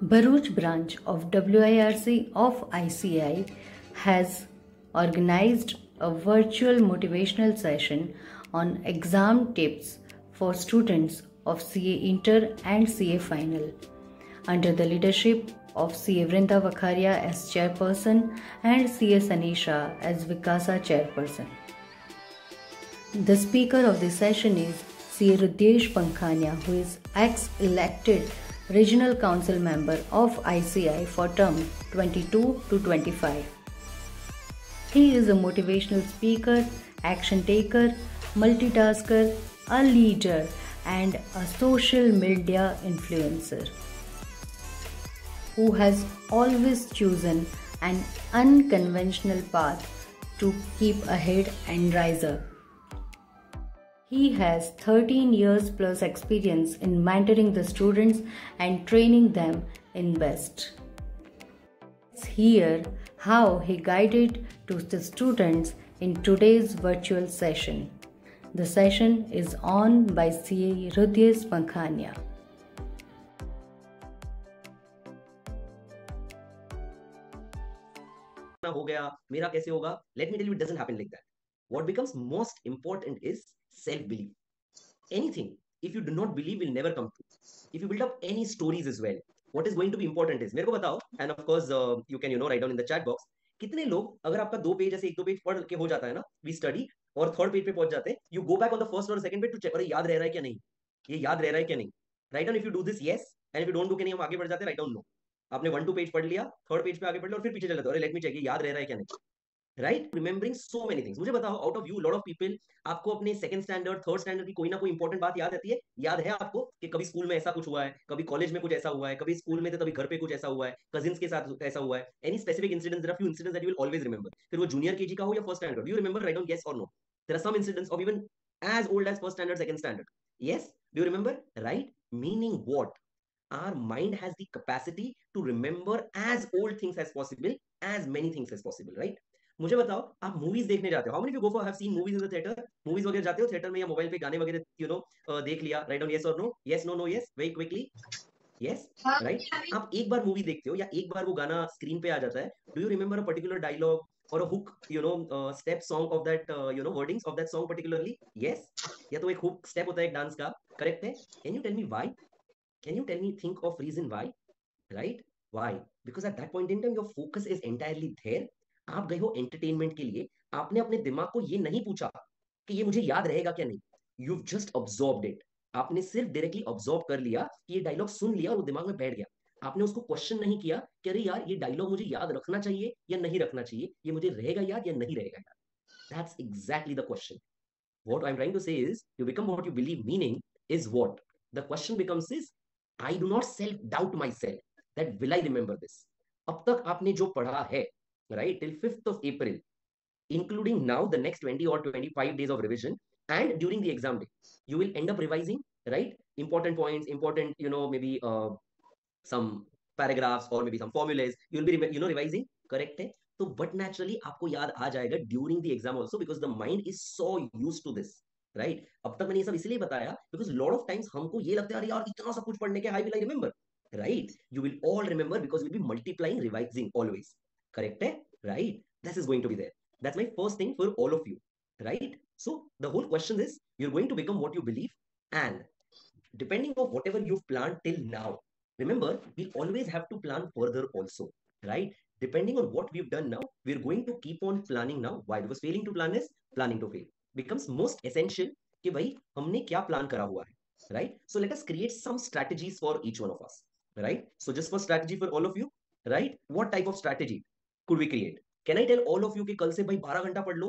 Bharuch branch of WIRC of ICI has organized a virtual motivational session on exam tips for students of CA Inter and CA Final under the leadership of CA Vrinda Vakharia as chairperson and CA Sanisha as Vikasa chairperson. The speaker of the session is CA Rudyesh Pankhania, who is ex-elected Regional Council member of ICI for term 22 to 25. He is a motivational speaker, action taker, multitasker, a leader, and a social media influencer who has always chosen an unconventional path to keep ahead and rise up. He has 13 years plus experience in mentoring the students and training them in best. Let's hear how he guided to the students in today's virtual session. The session is on by CA Rudyesh Pankhania. हो गया मेरा कैसे होगा? Let me tell you, it doesn't happen like that. What becomes most important is self-belief. Anything, if you do not believe, will never come true. If you build up any stories as well, what is going to be important is, मेरे को बताओ, and of course you can write down in the chat box, कितने लोग अगर आपका 2 page ऐसे 1-2 page पढ़ के हो जाता है ना, we study और 3rd पेज पे पहुंच जाते हैं, you go back on the 1st or 2nd page to check, अरे याद रह रहा है क्या नहीं, ये याद रह रहा है क्या नहीं. Write down if you do this yes, and if you don't do नहीं, हम आगे बढ़ जाते हैं. Write down no. आपने 1-2 पेज पढ़ लिया, 3rd पेज पे आगे बढ़ लिया और फिर पीछे चले जाते हो, अरे लेट मी चेक, ये याद रह रहा है क्या नहीं. Right, remembering so many things. मुझे बताओ, out of you lot of people, आपको अपने 2nd स्टैंडर्ड 3rd स्टैंडर्ड की कोई ना कोई इंपॉर्टेंट बात याद रहती है? याद है आपको कि कभी स्कूल में ऐसा कुछ हुआ है, कभी कॉलेज में कुछ ऐसा हुआ है, कभी स्कूल में थे तभी घर पे कुछ ऐसा हुआ है, कजिन्स के साथ ऐसा हुआ है? Any specific incidents? There are few incidents that you will always remember. फिर वो जूनियर केजी का हो या 1st standard, do you remember? Write down yes और no. There are some incidents of even as old as 1st standard 2nd standard. Yes, do you remember? Right, meaning what? Our mind has the capacity to remember as old things as possible, as many things as possible, right? मुझे बताओ, आप movies देखने जाते हो, how many of you go for have seen movies in the theatre? Movies वगैरह जाते हो theatre में या मोबाइल पे गाने वगैरह देख लिया? राइट डाउन यस और no. Yes, no, no, yes, very quickly. Yes, right. आप एक बार मूवी देखते हो या एक बार वो गाना स्क्रीन पे आ जाता है, do you remember a particular dialogue or a hook, step song of that, wordings of that song particularly? Yes, या तो एक हुक स्टेप होता है एक डांस का, करेक्ट है? Can you tell me why? Can you tell me, think of reason why? Right, why? Because at that point in time your focus is entirely there. आप गए हो एंटरटेनमेंट के लिए, आपने अपने दिमाग को ये नहीं पूछा कि ये मुझे याद रहेगा क्या नहीं. You just observed it. आपने सिर्फ डायरेक्टली ऑब्जॉर्व कर लिया कि ये डायलॉग सुन लिया और वो दिमाग में बैठ गया. आपने उसको क्वेश्चन नहीं किया कि अरे यार, ये डायलॉग मुझे याद रखना चाहिए या नहीं रखना चाहिए, ये मुझे रहेगा याद या नहीं रहेगा याद. That's exactly the question. What I'm trying to say is, you become what you believe. Meaning is what? The question becomes is, I do not self-doubt myself that will I remember this. अब तक आपने जो पढ़ा है, right, till 5th of April, including now the next 20 or 25 days of revision, and during the exam day, you will end up revising, right? Important points, important, maybe some paragraphs or maybe some formulas. You'll be, revising, correct है? तो but naturally आपको याद आ जाएगा during the exam also, because the mind is so used to this, right? अब तक मैंने ये सब इसलिए बताया because lot of times हमको ये लगता है अरे यार इतना सब कुछ पढ़ने के, how will I remember? Right? You will all remember because you'll be multiplying, revising always. Correct है? Right? This is going to be there. That's my first thing for all of you. Right? So the whole question is, you're going to become what you believe, and depending on whatever you've planned till now, remember, we always have to plan further also, right? Depending on what we've done now, we're going to keep on planning now. Why? Because failing to plan is planning to fail. Becomes most essential कि भाई हमने क्या plan करा हुआ है, right? So let us create some strategies for each one of us, right? So just for strategy for all of you, right? What type of strategy could we create? Can I tell all of you कि कल से भाई 12 घंटा पढ़ लो,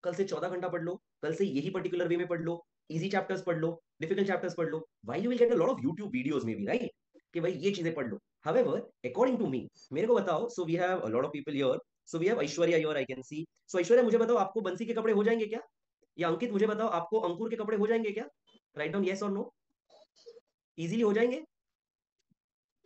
कल से 14 घंटा पढ़ लो, कल से यही पर्टिकुलर वे में पढ़ लो, इजी चैप्टर्स पढ़ लो, डिफिकल्ट चैप्टर्स पढ़ लो, while you will get a lot of YouTube videos में भी, राइट? कि भाई ये चीजें पढ़ लो. However, according to me, मेरे को बताओ, so we have a lot of people here, so we have Aishwarya here, I can see. So Aishwarya, मुझे बताओ, आपको बंसी के कपड़े हो जाएंगे क्या? या अंकित, मुझे बताओ, आपको अंकुर के कपड़े हो जाएंगे क्या? राइट डाउन यस और नो. इजीली हो जाएंगे?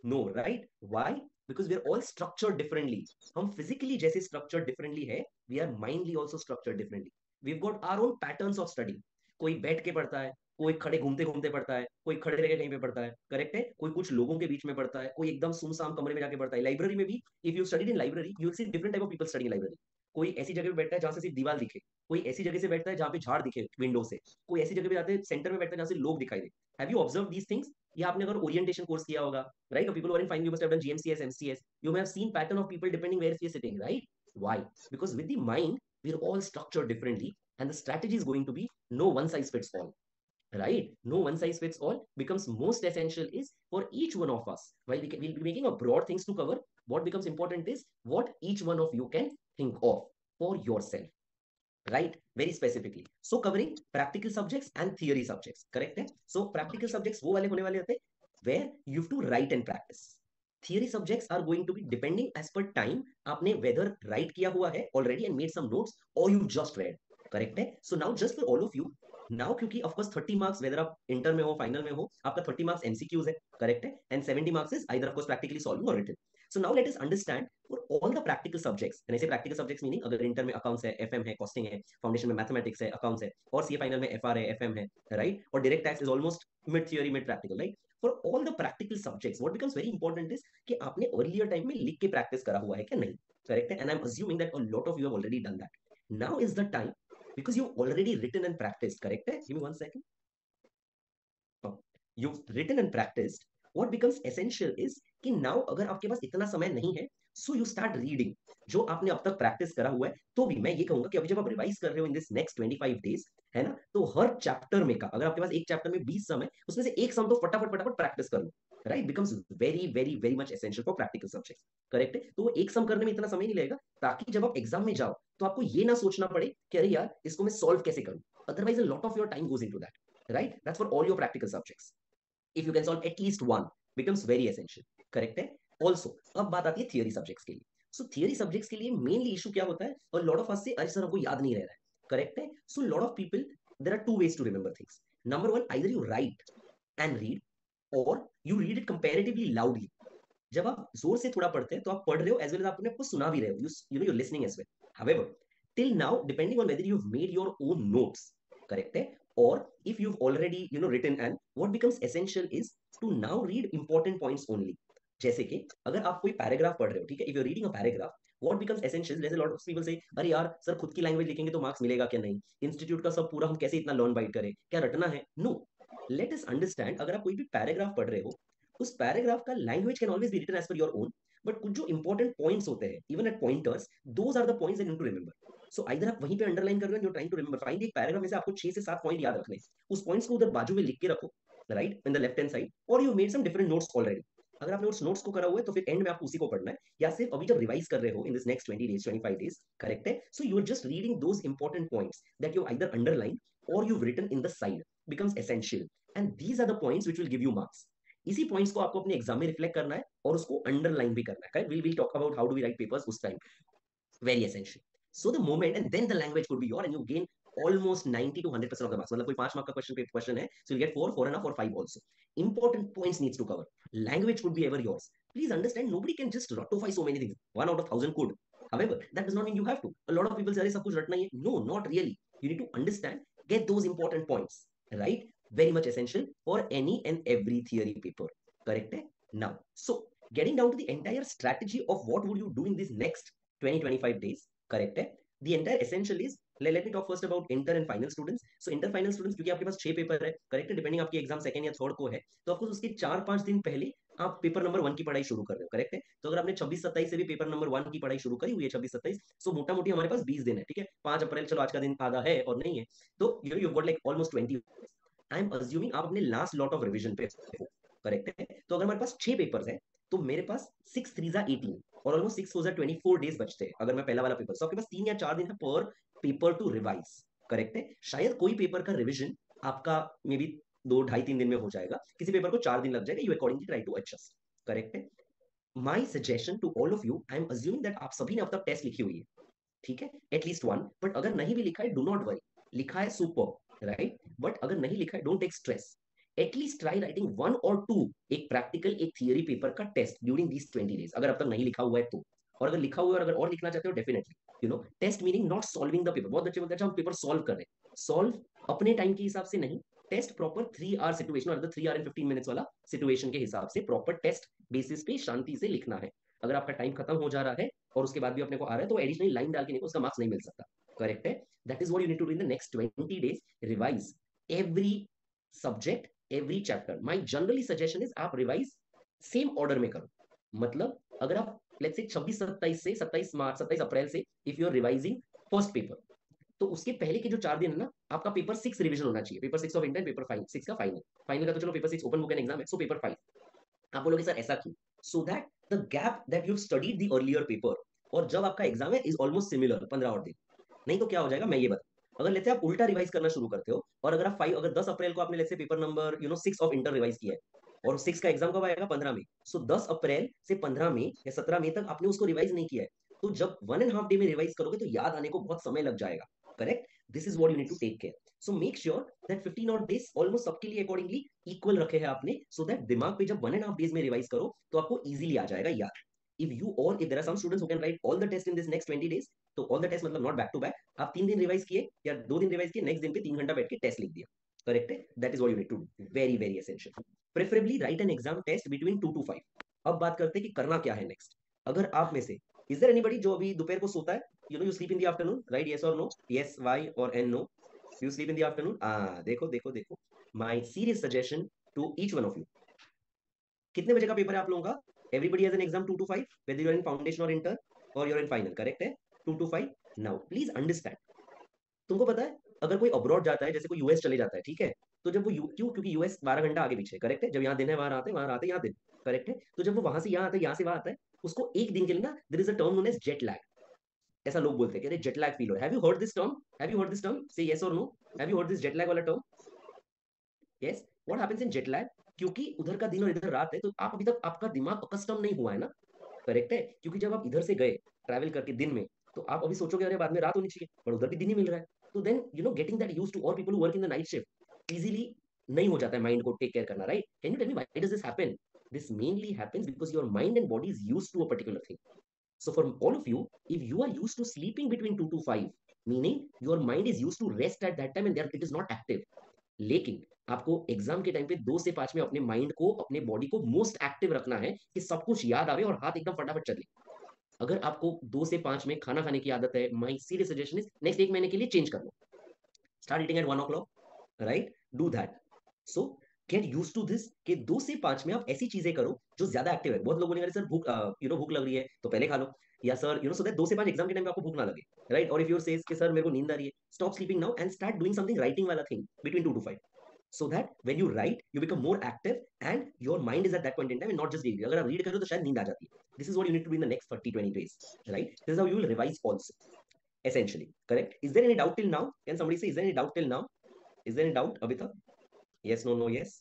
No, right? Why? Because we are all structured differently. हम फिजिकली जैसे स्ट्रक्चर्ड डिफरेंटली है, we are mindly also structured differently. We got our own patterns of study. कोई बैठ के पढ़ता है, कोई खड़े घूमते घूमते पढ़ता है, कोई खड़े रह के कहीं पे पढ़ता है, करेक्ट है, कोई कुछ लोगों के बीच में पढ़ता है, कोई एकदम सुनसान कमरे में जाके पढ़ता है। लाइब्रेरी में भी if you studied in library you will see different type of people study in library. कोई ऐसी जगह पे बैठता है जहां से सिर्फ दीवार दिखे, कोई ऐसी जगह से बैठता है जहां पे झाड़ दिखे विंडो से, कोई ऐसी जगह पे जाते हैं सेंटर में बैठता है जहां से लोग दिखाई दे। Have you observe these things? या आपने अगर ओरिएंटेशन कोर्स किया होगा, right, people who are in fine, you must have done GMCS, MCS, you may have seen pattern of people depending where he is sitting, right? Why? Because with the mind we're all structured differently, and the strategy is going to be no one size fits all, right? No one size fits all becomes most essential is for each one of us. While we'll be making a broad things to cover, what becomes important is what each one of you can think of for yourself, right? Very specifically, so covering practical subjects and theory subjects, correct है? So practical subjects वो वाले होने वाले होते हैं where you have to write and practice. Theory subjects are going to be depending as per time, आपने whether write किया हुआ है already and made some notes or you just read, correct है? So now just for all of you, now क्योंकि of course 30 marks whether आप inter में हो final में हो, आपका 30 marks MCQs है, correct है, and 70 marks is either of course practically solving or written. So now let us understand for all the practical subjects, and I say practical subjects meaning अगर inter में accounts है, FM है, costing है, foundation में mathematics है, accounts है, और CA final में एफआर है, एफएम है, राइट, और direct tax is almost mid theory mid practical, right? For all the practical subjects what becomes very important is कि आपने अर्लियर टाइम में लिख के प्रैक्टिस करा हुआ है क्या नहीं, करेक्ट है? And I am assuming that a lot of you have already done that. Now is the time because you've already written and practiced, correct है? Give me 1 second. Oh, you've written and practiced. What becomes essential is कि now अगर आपके पास इतना समय नहीं है, so you start reading जो आपने अब तक प्रैक्टिस करा हुआ है. तो भी मैं ये कहूंगा कि अभी जब आप रिवाइज कर रहे हो इन दिस नेक्स्ट 25 डेज, है ना, तो हर चैप्टर में का अगर आपके पास एक चैप्टर में 20 सम है, उसमें से एक सम तो फटाफट फटाफट प्रैक्टिस कर लो, right? Becomes very very very much essential for practical subjects, correct है? तो वो एक सम करने में इतना समय नहीं लगेगा, ताकि जब आप एग्जाम में जाओ तो आपको ये ना सोचना पड़े कि अरे यार इसको मैं सॉल्व कैसे करूं. Otherwise a lot of your time goes into that, right? That's for all your practical subjects. If you can solve at least one, becomes very essential, correct है? Also, अब बात आती है थियरी सब्जेक्ट्स के लिए. So theory subjects के लिए mainly issue क्या होता है, और लॉट ऑफ अस से अरे सर हमको याद नहीं रह रहा है, करेक्ट है? So lot of people, there are two ways to remember things. Number one, either you write and read, or you read it comparatively loudly. जब आप जोर से थोड़ा पढ़ते हैं तो आप पढ़ रहे हो एज वेल एज आप अपने आपको सुना भी रहे हो, you know you listening as well. However, till now depending on whether you have made your own notes, correct है, or if you've already written, and what becomes essential is to now read important points only. जैसे कि अगर आप कोई paragraph पढ़ रहे हो, ठीक है, if you're reading a paragraph, what becomes essential, जैसे लॉट ऑफ पीपल से अरे यार सर खुद की लैंग्वेज लिखेंगे तो मार्क्स मिलेगा क्या? नहीं. इंस्टीट्यूट का सब पूरा हम कैसे इतना लर्न बाइट करें, क्या रटना है? नो. लेट अस अंडरस्टैंड, अगर आप कोई भी पैराग्राफ पढ़ रहे हो, उस पैराग्राफ का language can always be written as पर योर ओन, बट कुछ जो इंपॉर्टेंट पॉइंट्स होते हैं, even at pointers, those are the points that you need to remember. So either आप वहीं पे अंडरलाइन कर रहे हो, ट्राइंग टू रिमेंबर, फाइंड एक पैराग्राफ में से आपको 6 से 7 पॉइंट याद रखने, उस पॉइंट्स को उधर बाजू में लिख के रखो, right, in the left hand side, और you made some different notes already. अगर आपने उस नोट्स को करा हुआ है तो फिर एंड में आपको उसी को पढ़ना है, या सिर्फ अभी जब रिवाइज कर रहे हो in this next 20 days 25 days, correct है? So you are just reading those important points that you either underline or you written in the side, becomes essential, and these are the points which will give you marks. इसी points को आपको अपने exam में reflect करना है और उसको underline भी करना है. Will talk about how do we write papers उस time. Very essential. So the moment and then the language could be your, and you gain almost 90 to 100% of the marks. मतलब कोई 5 मार्क का question है, so you get 4, 4.5 or 5 also. Important points needs to cover. Language could be ever yours. Please understand, nobody can just ratify so many things. 1 out of 1,000 could. However, that does not mean you have to. A lot of people say सब कुछ रटना ही है. No, not really. You need to understand, get those important points, right? Very much essential for any and every theory paper. Correct? Now, so getting down to the entire strategy of what would you do in this next 20-25 days, correct है? The entire essential is, let me talk first about inter and final students. So inter final students, क्योंकि आपके पास 6 paper है, correct है, depending आपकी exam second या third को है, तो आपको उसके 4-5 दिन पहले आप पेपर नंबर 1 की पढ़ाई शुरू कर रहे हो, करेक्ट है? तो अगर आपने 26-27 से भी पेपर नंबर 1 की पढ़ाई शुरू करी हुई है, 26-27, सो मोटा मोटी हमारे पास 20 दिन है, ठीक है? 5 अप्रैल, चलो आज का दिन आधा है और नहीं है, तो you got like almost 20. I am assuming आप अपने लास्ट लॉट ऑफ रिविजन पे हो, करेक्ट है? तो अगर हमारे पास 6 पेपर्स है, तो मेरे पास 6 3 18 और ऑलमोस्ट 6 4 24 डेज बचते हैं. अगर मैं पहला वाला पेपर, तो आपके पास 3 या 4 दिन है पर पेपर टू रिवाइज, करेक्ट है? शायद कोई पेपर का रिविजन आपका मे बी 2 ढाई 3 दिन में हो जाएगा, किसी पेपर को 4 दिन लग जाएगा. You accordingly try to adjust, correct है? My suggestion to all of you, I am assuming that आप सभी ने अब तक टेस्ट लिखी हुई है, ठीक है, एटलीस्ट वन. बट अगर नहीं भी लिखा है, डू नॉट वरी, लिखा है सुपर, राइट? बट अगर नहीं लिखा है, don't take stress. At least try writing 1 or 2, एक प्रैक्टिकल एक थियरी पेपर का टेस्ट ड्यूरिंग दीज 20 डेज, अगर अब तक नहीं लिखा हुआ है तो. और अगर लिखा हुआ है और अगर और लिखना चाहते हो, definitely test meaning not solving the paper. बहुत अच्छे बोलते हैं हम पेपर सॉल्व कर रहे हैं, सॉल्व अपने टाइम के हिसाब से नहीं, टेस्ट प्रॉपर 3 आवर सिचुएशन और 3 आवर एंड 15 मिनट्स वाला सिचुएशन के हिसाब से प्रॉपर टेस्ट बेसिस पे शांति से लिखना है। अगर आपका टाइम खत्म हो जा रहा है और उसके बाद भी अपने को आ रहा है तो एडिशनल लाइन डाल के नहीं, उसका मार्क्स नहीं मिल सकता। करेक्ट है? That is what you need to do in the next 20 days। Revise every subject, every chapter. My generally suggestion is आप रिवाइज सेम ऑर्डर में करो। मतलब अगर आप लेट्स से 26-27 से 27 अप्रैल से if you are revising first paper, तो उसके पहले के जो 4 दिन है ना, आपका पेपर 6 रिवीजन होना चाहिए। पेपर 6 ऑफ इंटर, पेपर 6 का फाइनल। फाइनल का तो चलो paper 6 open book and exam है, सो पेपर 5। आप बोलोगे सर ऐसा क्यों? So that the gap that you studied the earlier paper और जब आपका एग्जाम है इज ऑलमोस्ट सिमिलर 15 और दिन। नहीं तो क्या हो जाएगा मैं ये बता, अगर लेते आप उल्टा रिवाइज करना शुरू करते हो और अगर आप 5 अगर 10 अप्रैल को आपने लेते paper number 6 of inter revise किया है और 6 का एग्जाम कब आएगा 15 में, सो 10 अप्रैल से 15 मई या 17 मई तक आपने उसको रिवाइज नहीं किया है, तो जब 1.5 डे में रिवाइज करोगे तो याद आने को बहुत समय लग जाएगा। Correct? This is what you need to take care. So make sure that 15 और डेज ऑलमोस्ट सबके लिए अकॉर्डिंगली इक्वल रखे हैं आपने, सो दैट दिमाग पे जब 1.5 days में रिवाइज करो तो आपको इजीली आ जाएगा याद। if there are some students who can write all the tests in this next 20 days, तो all the tests मतलब not back to back, आप 3 दिन रिवाइज किए या 2 दिन रिवाइज किए, नेक्स्ट दिन पे 3 घंटा बैठ के टेस्ट लिख दिया। करेक्ट है? That is what you need to do. Very very essential. Preferably write an exam test between 2 to 5। अब बात करते हैं कि करना क्या है नेक्स्ट। अगर आप में से इज देयर एनीबडी जो अभी दोपहर को सोता है, you sleep in the afternoon, right? Yes और नो? यस, वाई और N no? You sleep in the afternoon? देखो देखो देखो, my serious suggestion to each one of you. कितने बजे का पेपर है आप लोगों का? Everybody has an exam 2 to 5, whether you are in foundation और इंटर और you are in final. Correct है? 2 to 5। नाउ प्लीज अंडरस्टैंड, तुमको पता है अगर कोई अब्रॉड जाता है, जैसे कोई यूएस चले जाता है, ठीक है, तो जब वो क्यों? क्योंकि यूएस 12 घंटा आगे पीछे। करेक्ट है? जब यहाँ दिन है वहां आते हैं, वहां आते हैं यहाँ दिन। करेक्ट है? तो जब वो वहां से यहाँ आता है, यहाँ से वहां आता है, उसको एक दिन के लिए ना there is a term known as jet lag. ऐसा लोग बोलते हैं कि जेट लैग फील हो। Have you heard this term? Have you heard this term? Say yes और no? Have you heard this jet lag वाला term? Yes. What happens in jet lag? क्योंकि उधर का दिन और इधर रात है, तो आप अभी तक आपका दिमाग अकस्टम नहीं हुआ है ना। करेक्ट है? क्योंकि जब आप इधर से गए ट्रैवल करके दिन में, तो आप अभी सोचोगे अरे बाद में रात होनी चाहिए, पर उधर भी दिन ही मिल रहा है। तो then getting that used to, और people who work in the night shift easily नहीं हो जाता है माइंड को टेक केयर करना, राइट? Can you tell me why does this happen? This mainly happens because your mind and body is used to a particular thing. So for all of you, if you are used to sleeping between 2 to 5, meaning your mind is used to rest at that time and there it is not active. लेकिन आपको exam के time पे 2 से 5 में अपने mind को, अपने body को मोस्ट एक्टिव रखना है कि सब कुछ याद आवे और हाथ एकदम फटाफट चले। अगर आपको 2 से 5 में खाना खाने की आदत है, my serious suggestion is next 1 महीने के लिए चेंज कर लो। Start eating at 1 o'clock, right? Do that. So get use to this कि 2 से 5 में आप ऐसी चीजें करो जो ज्यादा एक्टिव है। बहुत लोग बोलेंगे सर भूख भूख लग रही है तो पहले खा लो, या सर सो दैट 2 से 5 एग्जाम के टाइम पे आपको भूख ना लगे, राइट? और इफ यूर सेज कि सर मेरे को नींद आ रही है, stop sleeping now and start doing something writing वाला thing between 2 to 5, so that when you write you become more active and your mind is at that point in time and not just reading। अगर आप read करो तो शायद नींद आ जाती है। This is what you need to do in the next 30-20 days, right? This is how you will revise also, essentially। Correct? Is there any doubt till now? Can somebody say is there any doubt till now? Is there any doubt abhi tak? Yes, no, no, yes?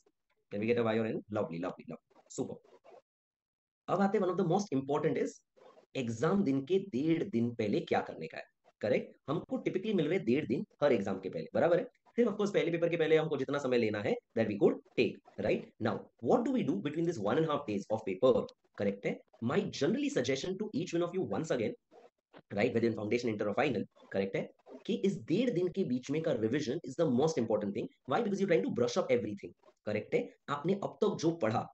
Can we get a y or n? Lovely, lovely, lovely, super। अब आते हैं one of the most important is exam दिन के 1.5 दिन पहले क्या करने का है। करेक्ट? हमको टिपिकली मिल रहे 1.5 दिन हर एग्जाम के पहले, बराबर है? फिर ऑफ कोर्स पहले पेपर के पहले हमको जितना समय लेना है that we could take, right? Now what do we do between this 1.5 days of paper? Correct है? My generally suggestion to each one of you once again, right, with in foundation inter और final, correct है, कि इस 1.5 दिन के बीच में का revision is the most important thing. Why? Because you trying to brush up everything. Correct है? आपने अब तक जो पढ़ा,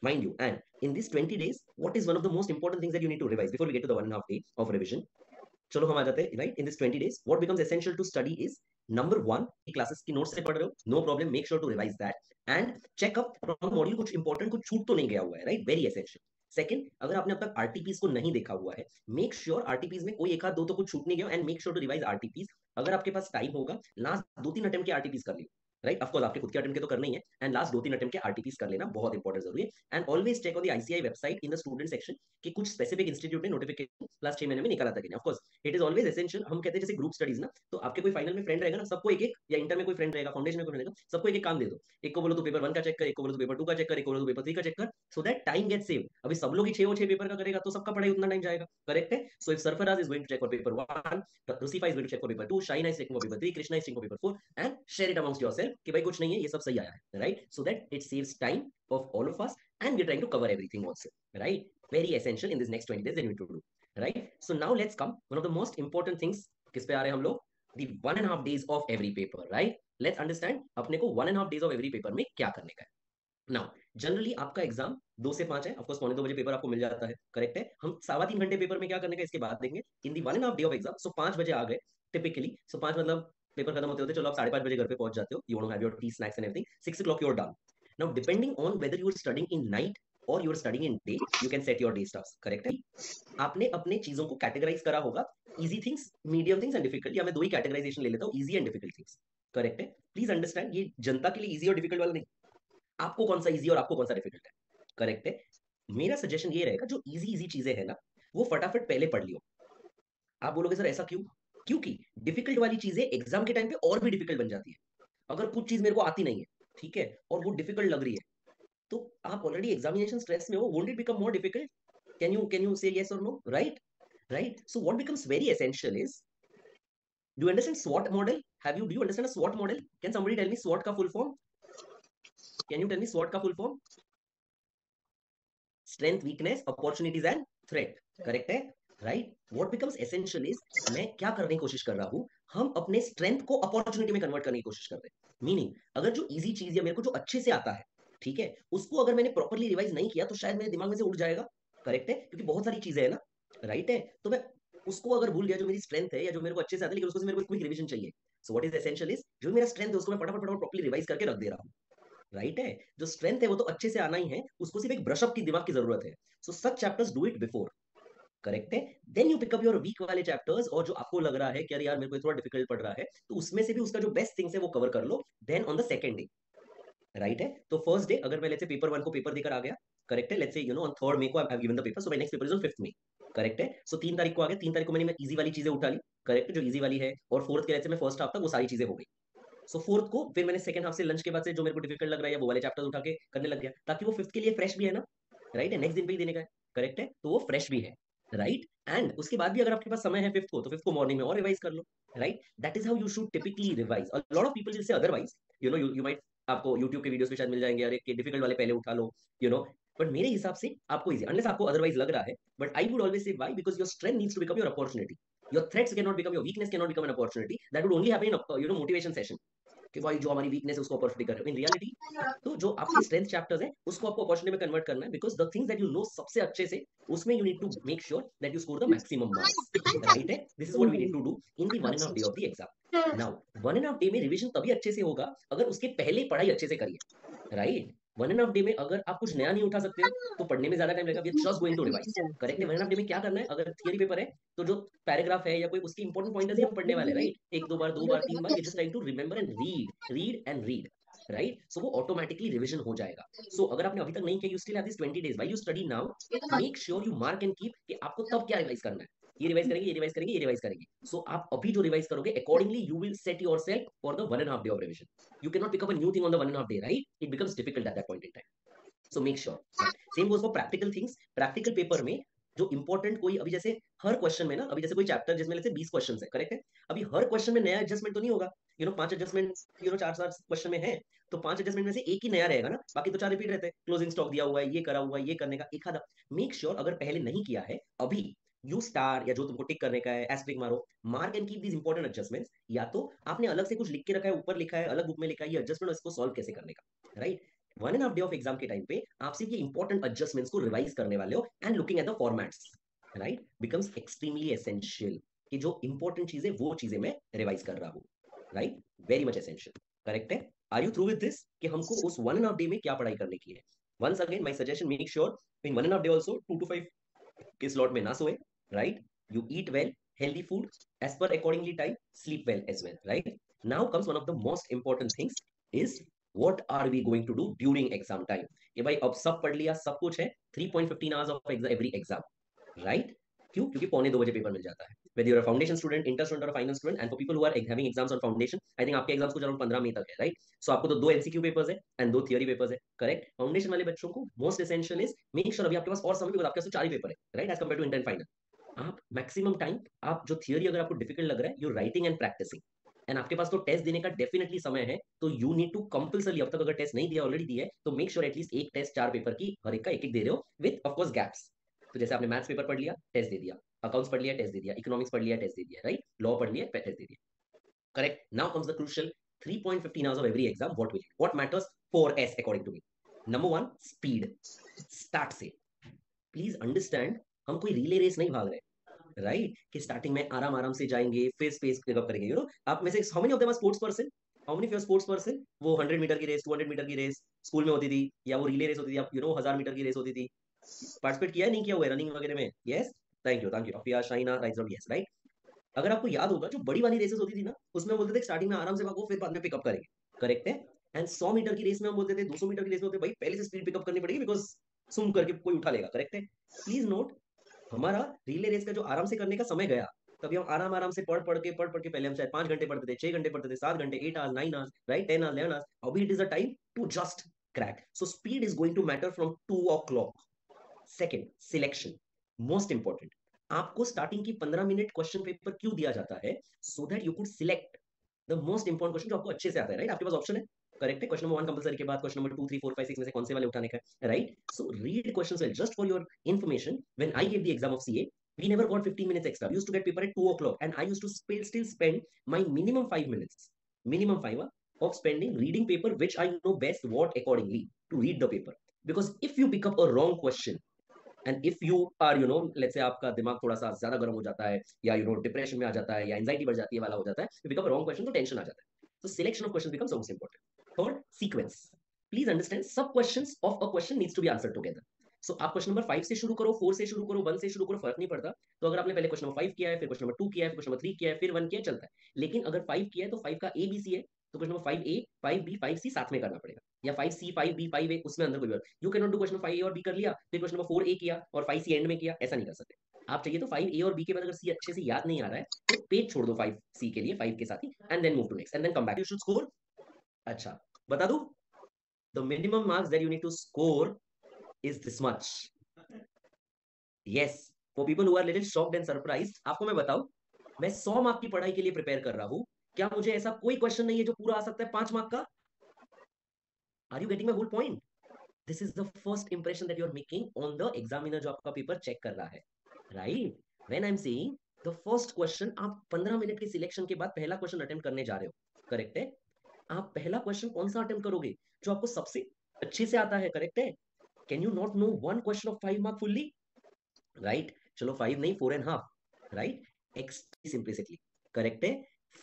mind you, and in these 20 days what is one of the most important things that you need to revise before we get to the 1.5 day of revision? चलो हम आ जाते हैं, राइट? इन दिस 20 days what becomes essential to study is number 1, classes की notes से पढ़ रहे हो, no problem, make sure to revise that and check up from module, कुछ इंपॉर्टेंट कुछ छूट तो नहीं गया हुआ है, राइट? Very essential. सेकंड, अगर आपने अब तक आरटीपीस को नहीं देखा हुआ है, मेक श्योर आरटीपीस में कोई एक आध दो तो कुछ छूट नहीं गया, and make sure to revise RTPs. अगर आपके पास टाइम होगा, लास्ट 2-3 अटेम्प्ट के आरटीपीस कर लियो, राइट? ऑफ कोर्स आपके खुद के अटेम्प्ट के तो करना ही है, एंड लास्ट 2-3 अटेम्प्ट के आरटीपीस कर लेना बहुत इंपॉर्टेंट जरूरी है। And always check on the ICAI website in the student section कि कुछ स्पेसिफिक इंस्टीट्यूट ने नोटिफिकेशन लास्ट 6 महीने में निकाला था कि नहीं। Of course it is always essential. हम कहते हैं जैसे ग्रुप स्टडीज ना, तो आपके कोई फाइनल में फ्रेंड रहेगा ना, सबको एक एक, या इंटर में कोई फ्रेंड रहेगा, फाउंडेशन में कोई रहेगा, सबको एक एक काम दे दो। एक को बोलो तो पेपर 1 का चेक कर, एक को बोलो तो पेपर 2 का चेक कर, एक को बोलो तो पेपर 3 का चेक कर, so that time get save. अभी सब लोग ही 6 पेपर का करेगा तो सबका पढ़ाई उतना टाइम जाएगा। करेक्ट है? So if Sarfaraz is going to check for paper 1, Rusifa is going to check for paper 2, Shaina is checking for paper 3, Krishna is checking for paper 4, and share it amongst yourself कि भाई कुछ नहीं है, ये सब सही आया है, right? So that it saves time of all of us and we're trying to cover everything also, right? Very essential in this next 20 days that we need to do, right? So now let's come one of the most important things, किस पे आ रहे हैं हम लोग? The 1.5 days of every paper, right? Let's understand अपने को 1.5 days of every paper में क्या करने का है। नाउ जनरली आपका एग्जाम 2 से 5 है, ऑफकोर्स 2:45 पेपर आपको मिल जाता है, करेक्ट है। हम 3.25 घंटे पेपर में क्या करने का इसके बाद देंगे इन दी 1.5 day ऑफ एग्जाम। सो 5 बजे आ गए टिपिकली, सो 5 मतलब पेपर खत्म होते होते चलो आप 5:30 बजे घर पे पहुंच जाते हो, you want to have your tea snacks and everything, 6 o'clock you are done. Now depending on whether you are studying in night or you are studying in day, you can set your day stars, correct है। आपने अपने चीजों को categorize करा होगा, easy things, medium things and difficult, या मैं 2 ही कैटेगराइजेशन ले लेता हूँ, easy and difficult things, correct है। प्लीज अंडरस्टैंड ये जनता के लिए इजी और डिफिकल्ट वाला नहीं, आपको कौन सा इजी और आपको कौन सा डिफिकल्ट है, करेक्ट है। मेरा सजेशन ये रहेगा जो इजी इजी चीजें हैं ना वो फटाफट पहले पढ़ लियो। आप बोलोगे सर ऐसा क्यों? क्योंकि डिफिकल्ट वाली चीजें एग्जाम के टाइम पे और भी डिफिकल्ट बन जाती है। अगर कुछ चीज मेरे को आती नहीं है, ठीक है, और वो डिफिकल्ट लग रही है, तो आप ऑलरेडी एग्जामिनेशन स्ट्रेस में हो, won't it become more difficult? Can you say yes और no, right? Right, so what becomes very essential is, do you understand SWOT model? Do you understand a SWOT model? Can somebody tell me SWOT का full form? Can you tell me SWOT का full form? Strength, weakness, opportunities and threat, correct है, right. What becomes essential is, मैं क्या करने की कोशिश कर रहा हूं, हम अपने स्ट्रेंथ को अपॉर्चुनिटी में कन्वर्ट करने की कोशिश कर रहे हैं। मीनिंग अगर जो इजी चीज या मेरे को जो अच्छे से आता है, ठीक है, उसको अगर मैंने प्रॉपरली रिवाइज नहीं किया तो शायद मेरे दिमाग में से उड़ जाएगा, करेक्ट है, क्योंकि बहुत सारी चीजें है ना, राइट है, तो मैं उसको अगर भूल गया जो मेरी स्ट्रेंथ है या जो मेरे को अच्छे से आता है, लेकिन उसको से मेरे को क्विक रिवीजन चाहिए। So what is essential is, जो मेरा स्ट्रेंथ है उसको मैं फटाफट फटाफट प्रॉपरली रिवाइज करके रख दे रहा हूँ, राइट है। जो स्ट्रेंथ है वो तो अच्छे से आना ही है, उसको सिर्फ एक ब्रशअप की दिमाग की जरूरत है। So such chapters do it before, correct है। Then you pick up your weak वाले चैप्टर्स, और जो आपको लग रहा है कि यार मेरे को थोड़ा डिफिकल्ट पड़ रहा है, तो उसमें से भी उसका जो बेस्ट थिंग्स है वो कवर कर लो। Then on the second day, right है, तो फर्स्ट डे अगर मैं लेट्स से पेपर 1 को पेपर देकर आ गया, करेक्ट है, let's say on 3rd May को I have given the paper, so my next paper is on 5th May, correct है। सो 3 तारीख को आ गया, 3 तारीख को मैंने इजी वाली चीजें उठा ली, करेक्ट है, जो इजी वाली है, और 4th के लेट्स से मैं फर्स्ट हाफ तक वो सारी चीजें हो गई। सो 4th को फिर मैंने सेकंड हाफ से लंच के बाद से जो मेरे को डिफिकल्ट लग रहा है वो वाले चैप्टर्स उठा के करने लग गया, ताकि वो 5th के लिए फ्रेश भी है ना, राइट है, नेक्स्ट दिन पे ही देने का है, करेक्ट है, तो वो फ्रेश भी है, राइट। एंड उसके बाद भी अगर आपके पास समय है 5th को, तो 5th को मॉर्निंग में और रिवाइज कर लो, right. That is how you should typically revise. A lot of people will say otherwise, you might, आपको यूट्यूब के वीडियोस पे शायद मिल जाएंगे, अरे कि डिफिकल्ट वाले पहले उठा लो, यू नो, बट मेरे हिसाब से आपको इजी, अनलेस आपको अदरवाइज लग रहा है, but I would always say why, because your strength needs to become your opportunity, your threats can not become your weakness, can not become an opportunity, that would only happen in motivation session, कि भाई जो हमारी weakness है उसको opportunity कर रहे हो। In reality तो जो आपके स्ट्रेंथ चैप्टर्स है उसको आपको अपॉर्चुनिटी में कन्वर्ट करना है, because the things that you know सबसे अच्छे से, उसमें you need to make sure that you score the maximum marks, right है। This is what we need to do in the 1.5 day of the exam. Now 1.5 day में revision तभी अच्छे से होगा अगर उसके पहले पढ़ाई अच्छे से करिए, राइट। 1.5 day में अगर आप कुछ नया नहीं उठा सकते हो तो पढ़ने में ज्यादा टाइम लगेगा, we are just going to revise, correct है। 1.5 day में क्या करना है, अगर थियरी पेपर है तो जो पैराग्राफ है या कोई उसकी इंपॉर्टेंट पॉइंटर्स ही हम पढ़ने वाले हैं, राइट, 1 2 बार 2 बार 3 बार, we just trying to remember and read and read, right. So वो ऑटोमेटिकली रिविजन हो जाएगा। सो अगर आपने अभी तक नहीं किया, you still have this 20 days while you study now, make sure you mark and keep कि आपको तब क्या रिवाइज करना है, ये रिवाइज करेंगे, ये रिवाइज करेंगे, ये रिवाइज करेंगे। सो आप अभी जो रिवाइज करोगे accordingly you will set yourself for the 1.5 day of revision. You cannot pick up a new thing on the 1.5 day, right? It becomes difficult at that point in time. So make sure. Same goes for practical things. Practical paper में जो important कोई, अभी जैसे हर question में ना, अभी जैसे कोई चैप्टर जिसमें जैसे 20 क्वेश्चन है, करेक्ट है, अभी हर क्वेश्चन में नया एडजस्टमेंट तो नहीं होगा, 5 एडजस्टमेंट 4 4 क्वेश्चन में है, तो 5 एडजस्टमेंट में से एक ही नया रहेगा ना, बाकी तो 4 रिपीट रहते हैं, क्लोजिंग स्टॉक दिया हुआ है, ये करा हुआ है, ये करने का एक आधा। मेक श्योर अगर पहले नहीं किया है अभी, यू स्टार या जो तुमको टिक करने का है एस्ट्रिक मारो, mark and keep these important adjustments, या तो आपने अलग से कुछ लिख के रखा है, ऊपर लिखा है, अलग बुक में लिखा है, ये एडजस्टमेंट इसको सॉल्व कैसे करने का, राइट। 1.5 day ऑफ एग्जाम के टाइम पे आप सिर्फ ये इंपॉर्टेंट एडजस्टमेंट्स को रिवाइज करने वाले हो, and looking at the formats, right, becomes extremely essential, कि जो इंपॉर्टेंट चीजें वो चीजें मैं रिवाइज कर रहा हूँ, right, very much essential, correct है। Are you through with this कि हमको उस 1.5 day में क्या पढ़ाई करने की है? Once again my suggestion, make sure in 1.5 day also 2 to 5 के स्लॉट में ना सोए, right, you eat well, healthy food as per accordingly time, sleep well as well, right. Now comes one of the most important things is what are we going to do during exam time? कि भाई अब सब पढ़ लिया, सब कुछ है, 3.15 hours of every exam, right? क्यों? क्योंकि 1:45 पेपर मिल जाता है, whether you're a foundation student, inter student or a final student, and for people who are having exams on foundation, I think आपके एग्जाम्स कुछ अराउंड 15 मई तक है, राइट। सो आपको तो 2 MCQ पेपर्स है एंड 2 थियरी पेपर्स है, correct. Foundation वाले बच्चों को most essential is make sure अभी आपके पास और समय, बिकॉज आपके पास 4 ही पेपर है, right, as compare to inter final. आप मैक्सिमम टाइम, आप जो थियरी अगर आपको डिफिकल्ट लग रहा है, you writing and practicing, and आपके पास तो टेस्ट देने का डेफिनेटली समय है, तो यू नीड टू कंपल्सरी, अब तक अगर टेस्ट नहीं दिया, ऑलरेडी दिया है, तो मेक श्योर एटलीस्ट एक टेस्ट 4 पेपर की हर एक का एक एक दे रहे हो, विद ऑफकोर्स गैप्स। तो जैसे आपने मैथ्स पेपर पढ़ लिया, टेस्ट दे दिया, अकाउंट्स पढ़ लिया, टेस्ट दे दिया, इकोनॉमिक्स पढ़ लिया, टेस्ट दे दिया, राइट, लॉ पढ़ लिया, टेस्ट दे दिया, correct. Now comes the crucial 3.15 hours of every exam, what will you? What matters? 4S according to me. Number one, speed. Start से. Please understand, हम कोई रिले रेस नहीं भाग रहे, राइट? कि स्टार्टिंग में आराम आराम से जाएंगे, फिर स्पेस पिकअप करेंगे. यू नो, आप में से how many of them are sports person? How many of sports person? वो 100 मीटर की रेस, 200 मीटर की रेस स्कूल में होती थी, या वो रिले रेस होती थी, आप 1000 मीटर की रेस होती थी. पार्टिसिपेट किया है, नहीं किया हुआ है रनिंग वगैरह में? Yes, thank you, thank you. Afiya, Shaina, right, yes, right. अगर आपको याद होगा, जो बड़ी वाली रेसेस होती थी ना, उसमें बोलते थे स्टार्टिंग में आराम से भागो, फिर बाद में पिकअप करेंगे. करेक्ट है? एंड 100 मीटर की रेस में हम बोलते थे, 200 मीटर की रेस में होते भाई पहले से स्पीड पिकअप करनी पड़ेगी, बिकॉज सुम करके कोई उठा लेगा. करेक्ट है? प्लीज नोट, हमारा रिले रेस का जो आराम से करने का समय गया, तभी हम आराम आराम से पढ़ पढ़ के पहले हम शायद 5 घंटे पढ़ते थे, 6 घंटे पढ़ते थे, 7 घंटे, 8 hours, 9 hours, right, 10 hours, 11 hours. अभी it is a time to just crack. So speed is going to matter from 2 o'clock. Second, selection. Most important. आपको स्टार्टिंग की 15 मिनट क्वेश्चन पेपर क्यों दिया जाता है? So that you could select the most important question जो आपको अच्छे से आता है, राइट? आपके पास ऑप्शन है. करेक्ट है? क्वेश्चन नंबर 1 कंपलसरी के बाद क्वेश्चन नंबर 2, 3, 4, 5, 6 में से कौन से वाले उठाने का है, right? So read questions well. Just for your information, when I give the exam of CA, we never got 15 minutes extra. We used to get paper at 2 o'clock, and I used to still spend my minimum 5 minutes, minimum 5, of spending reading paper, which I know best what accordingly to read the paper. Because if you pick up a wrong question, and if you are, let's say आपका दिमाग थोड़ा सा ज्यादा गर्म हो जाता है, या डिप्रेशन में आ जाता है, या एंजाइटी बढ़ जाती है वाला हो जाता है, you pick up a wrong question तो टेंशन आ जाता है. So selection of questions becomes most important. Third, sequence. Please understand, sub questions of a question needs to be answered together. सो आप क्वेश्चन नंबर 5 से शुरू करो, 4 से शुरू करो, 1 से शुरू करो, फर्क नहीं पड़ता. तो अगर आपने पहले क्वेश्चन नंबर 5 किया है, फिर क्वेश्चन नंबर 2 किया है, फिर क्वेश्चन नंबर 3 किया है, फिर 1 किया है, चलता है. लेकिन अगर 5 किया है तो 5 का ए बी सी है, तो क्वेश्चन नंबर 5 ए, 5 बी, 5 सी साथ में करना पड़ेगा. या 5 सी, 5 बी, 5 ए, उसमें अंदर कोई बात. You can not do question 5 ए और बी कर लिया, फिर क्वेश्चन नंबर 4 ए किया और 5 सी एंड में किया, ऐसा नहीं कर सकते. आप चाहिए तो 5 ए और बी के बाद अगर सी अच्छे से याद नहीं आ रहा है, तो पेज छोड़ दो 5 सी के लिए, 5 के साथ ही, and then move to next, and then come back. You should score. अच्छा, बता दूं, the minimum marks that you need to score is this much. Yes, for people who are little shocked and surprised, आपको मैं बताऊं, मैं 100 mark की पढ़ाई के लिए प्रिपेयर कर रहा हूं. क्या मुझे ऐसा कोई क्वेश्चन नहीं है जो पूरा आ सकता है 5 मार्क का? Are you getting my whole point? This is the first impression that you are making on the examiner जो आपका पेपर चेक कर रहा है, right? When I am saying the first question, आप 15 मिनट के सिलेक्शन के बाद पहला क्वेश्चन अटेम्प्ट करने जा रहे हो. करेक्ट है? आप पहला क्वेश्चन कौन सा अटेम्प्ट करोगे? जो आपको सबसे अच्छे से आता है. करेक्ट है? Can you not know one question of 5 mark fully? Right? चलो 5 नहीं, 4.5, राइट? एक्सट्री सिंप्लिसिटी. करेक्ट है?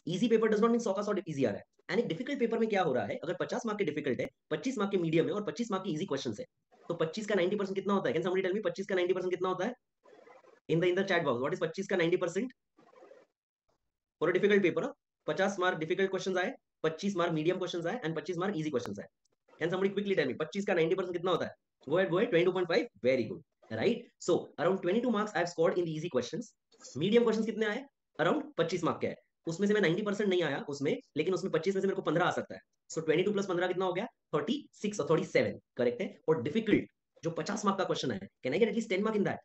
Easy paper does not mean 100 का 100 इजी आ रहा है. एंड एक डिफिकल्ट पेपर में क्या हो रहा है, अगर 50 मार्क के डिफिकल्ट है, 25 मार्क के मीडियम है और 25 मार्क के इजी क्वेश्चन है, तो 25 का 90% कितना होता है? कैन समबडी टेल मी 25 का 90% कितना होता है? In the chat box, what is 25 का 90% for a difficult paper? 50 mark difficult question आए, 25 मार्क मीडियम क्वेश्चन आए, एंड 25 मार्क इजी क्वेश्चन आए. Can somebody quickly tell me 25 का 90% कितना होता है? Go ahead, 22.5. Very good, right? So around 22 marks I have scored in the easy questions. Medium questions कितने आए? Around 25 mark के है. उसमें से मैं 90% नहीं आया उसमें, लेकिन उसमें 25 में से मेरे को 15 आ सकता है. सो 22 प्लस 15 कितना हो गया? 36 और 37. करेक्ट है? और डिफिकल्ट जो 50 मार्क का क्वेश्चन है, can I get at least 10 mark in that?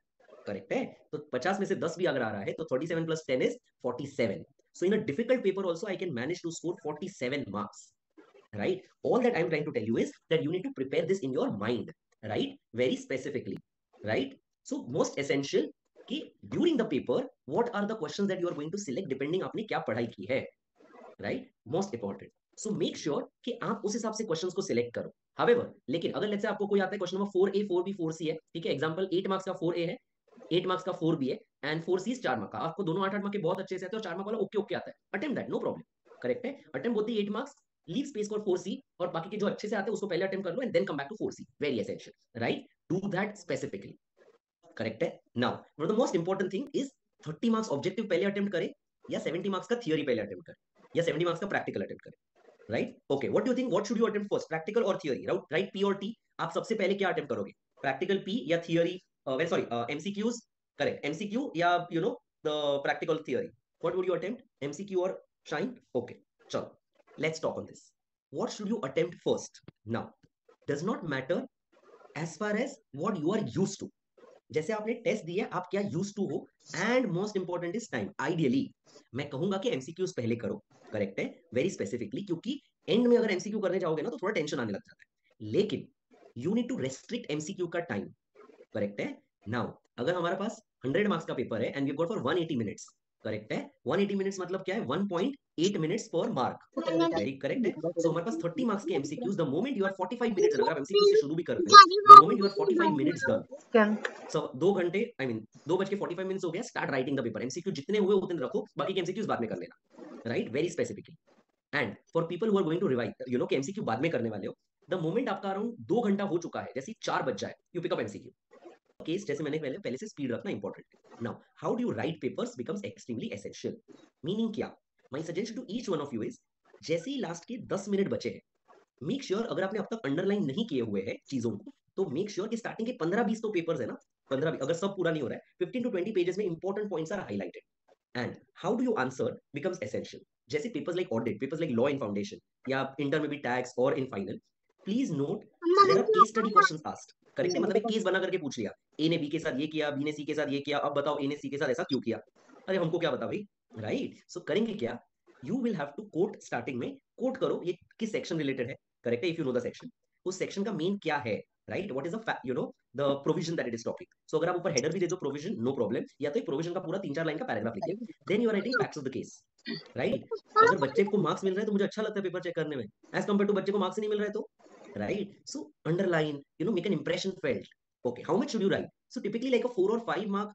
Correct है? तो 50 में से 10 भी अगर आ रहा है, तो 37 plus 10 is 47. So in a difficult paper also I can manage to score 47 marks, right? All that I'm trying to tell you is that you need to prepare this in your mind, right? Very specifically, right? So most essential कि during the paper what are the questions that you are going to select depending आपने क्या पढ़ाई की है, right? Most important. So make sure कि आप उस हिसाब से क्वेश्चंस को सिलेक्ट करो. However, लेकिन अगर लेट्स से आपको कोई आता है question number 4A, 4B, 4C है, ठीक है, एग्जांपल 8 मार्क्स का 4A है, 8 मार्क्स का 4B है, एंड 4C 4 मार्क का, आपको दोनों 8 मार्क के बहुत अच्छे से आते हैं और 4 मार्क वाला ओके ओके आता है, attempt that, no problem. Correct है? अटेम्प्ट बोलते 8 marks, leave space for 4C, और बाकी के जो अच्छे से आते हैं उसको पहले अटेम्प्ट कर लो and then come back to 4C. Very essential, right? Do that specifically. Correct है? Now the most important thing is 30 marks objective पहले अटेम्प्ट करें, या 70 मार्क्स का थियोरी पहले अटेम्प्ट करें, या 70 मार्क्स का प्रैक्टिकल अटेम्प्ट करें, right? Okay, what do you think, what should you attempt first, practical और थियोरी? राइट? पी और टी, आप सबसे पहले क्या अटेम्प्ट करोगे? प्रैक्टिकल पी या theory, sorry, MCQs? Correct, MCQ या the practical theory? What would you attempt, MCQ और शाइन? ओके, चलो, let's talk on this. What should you attempt first? Now does not matter as far as what you are used to. जैसे आपने test दिया, आप क्या use to हो, and most important is time. Ideally मैं कहूंगा कि एमसीक्यूज पहले करो. करेक्ट है? वेरी स्पेसिफिकली, क्योंकि एंड में अगर एमसीक्यू करने जाओगे ना तो थोड़ा टेंशन आने लग जाता है. लेकिन you need to restrict MCQ का टाइम. करेक्ट है? नाउ अगर हमारे पास 100 मार्क्स का पेपर है and we got for 180 minutes, correct है। 180 मिनट्स मतलब क्या है, 1.8 मिनट्स पर मार्क, वेरी करेक्ट है। सो हमारे पास 30 मार्क्स के MCQs, the moment you are 45 minutes, अगर आप एमसीक्यू से शुरू भी कर रहे हो, the moment you are 45 minutes done, so 2 घंटे, आई मीन 2:45 हो गया, start writing the paper. MCQ जितने हुए उतने रखो, बाकी के एमसीक्यूज बाद में कर लेना, right, very specifically. And for people who are going to revise, you know कि एमसीक्यू बाद में करने वाले हो, द मोमेंट आपका अराउंड 2 घंटा हो चुका है, जैसे 4 बज जाए, you pick up MCQ case, जैसे मैंने पहले से स्पीड रखना इंपॉर्टेंट है। Now how do you write papers becomes extremely essential. Meaning क्या, my suggestion to each one of you is, जैसे ही लास्ट के 10 मिनट बचे हैं, मेक श्योर अगर आपने अब तक अंडरलाइन नहीं किए हुए हैं चीजों को, तो मेक श्योर कि स्टार्टिंग के 15-20 तो पेपर्स है ना, 15 अगर सब पूरा नहीं हो रहा है, 15 to 20 पेजेस में important points are highlighted. And how do you answer becomes essential. जैसे papers like audit, papers like law in foundation, या इंटर में भी टैक्स और in final, please note there are case study questions asked. Correct है, मतलब एक case बना करके पूछ लिया, ए ने बी के साथ ये किया, बी ने सी के साथ ये किया, अब बताओ ए ने सी के साथ ऐसा क्यों किया। अरे हमको क्या बता भाई, राइट। सो करेंगे क्या, you will have to quote, starting में कोट करो ये किस सेक्शन रिलेटेड है, करेक्ट है, if you know the section, उस सेक्शन का मेन क्या है, right, what is the you know the provision that it is topic. So अगर आप ऊपर हेडर भी दे दो प्रोविजन, नो प्रॉब्लम, या तो एक प्रोविजन का पूरा 3-4 लाइन का पैराग्राफ लिखिए, then you are writing facts of the case, right. अगर बच्चे को मार्क्स मिल रहा है तो मुझे अच्छा लगता है पेपर चेक करने में, एज कंपेयर टू बच्चे को मार्क्स नहीं मिल रहा है तो, right? So underline, you know, make an impression felt. Okay, how much should you write? So typically like a 4 or 5 mark,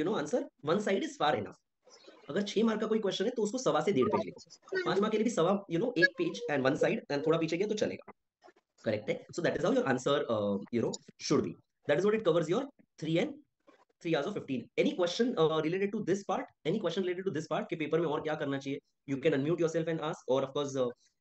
you know, answer, one side is far enough. अगर 6 mark का कोई question है तो उसको 1.25 से 1.5 page लिखो, 5 mark के लिए भी 1.25, you know, 1 page and one side and थोड़ा पीछे गया तो चलेगा, करेक्ट है। So that is how your answer you know should be, that is what it covers your 3 hours of 15. Any question related to this part? Any question related to this part? कि paper में और क्या करना चाहिए? You can unmute yourself and ask, or of course,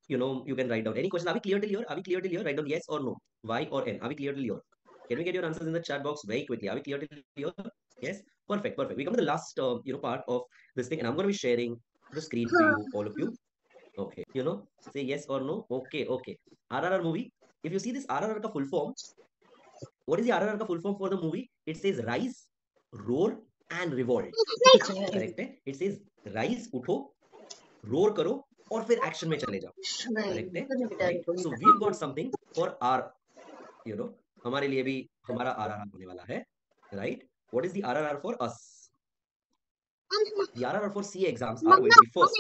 you know, you can write down any question. Are we clear till here? Are we clear till here? Write down yes or no, Y or N. Are we clear till here? Can we get your answers in the chat box very quickly? Are we clear till here? Yes, perfect, perfect. We come to the last, you know, part of this thing, and I'm going to be sharing the screen to you, all of you. Okay, you know, say yes or no. Okay, okay. RRR movie. If you see this RRR का full form, what is the RRR का full form for the movie? It says rise, roar and revolt, correct है। It says rise, उठो, roar करो और फिर action में चले जाओ, करेक्ट है, right. So we have got something for R, you know, हमारे लिए भी हमारा आरआरआर होने वाला है, right. What is the RRR for us? The RRR for CA exams are going to be first,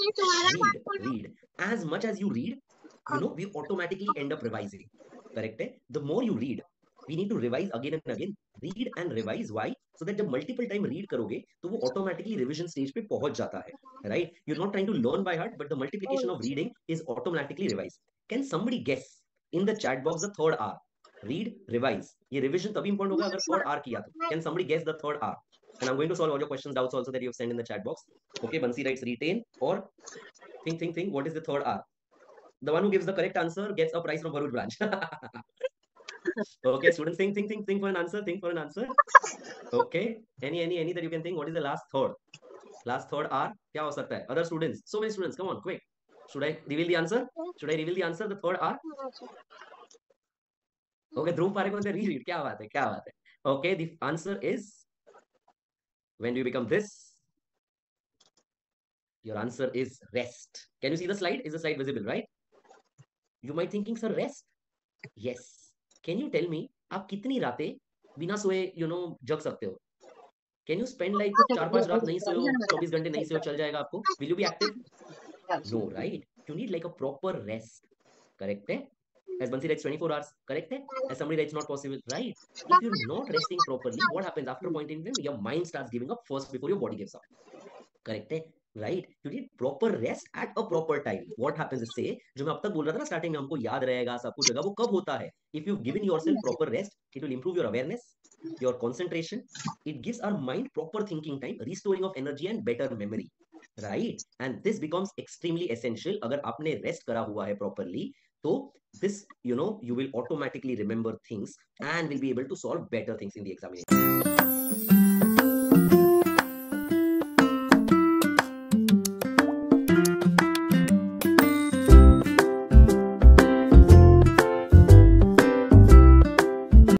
read. As much as you read, you know, we automatically end up revising. Correct है? The more you read, we need to revise again and again. Read and revise. Why? So that जब multiple time read करोगे, तो वो automatically revision stage पे पहुंच जाता है, right? You're not trying to learn by heart, but the multiplication of reading is automatically revised. Can somebody guess in the chat box the third R? Read, revise. ये revision तभी important होगा अगर third R किया तो. Can somebody guess the third R? And I'm going to solve all your questions, doubts also that you have sent in the chat box. Okay, Bansi writes retain, or think. What is the third R? The one who gives the correct answer gets a prize from Bharuch branch. Okay, students, think for an answer. Think for an answer. Okay, any that you can think. What is the last third? Last third R. क्या हो सकता है? Other students, so many students. Come on, quick. Should I reveal the answer? Should I reveal the answer? The third R. Okay, Dhruv Parekh को reread. क्या बात है? क्या बात है? Okay, the answer is, when do you become this? Your answer is rest. Can you see the slide? Is the slide visible, right? You might thinking, sir, rest? Yes. Can you tell me, आप कितनी रातें बिना सोए, you know, जग सकते हो? Can you spend like 4-5 रात नहीं सोए हो, 24 घंटे नहीं सोए हो, चल जाएगा आपको? Will you be active? No, right? You need like a proper rest. Correct है? As Bansi writes 24 hours, correct है? As somebody writes not possible, right? If you're not resting properly, what happens after a point in time? Your mind starts giving up first before your body gives up. Correct है? Right? You need proper rest at a proper time. What happens is, say, जो मैं अब तक बोल रहा था ना starting में, हमको याद रहेगा, सब कुछ होगा, वो कब होता है? If you've given yourself proper rest, it will improve your awareness, your concentration. It gives our mind proper thinking time, restoring of energy and better memory. Right? And this becomes extremely essential. अगर आपने rest करा हुआ है properly, तो this, you know, you will automatically remember things and will be able to solve better things in the examination.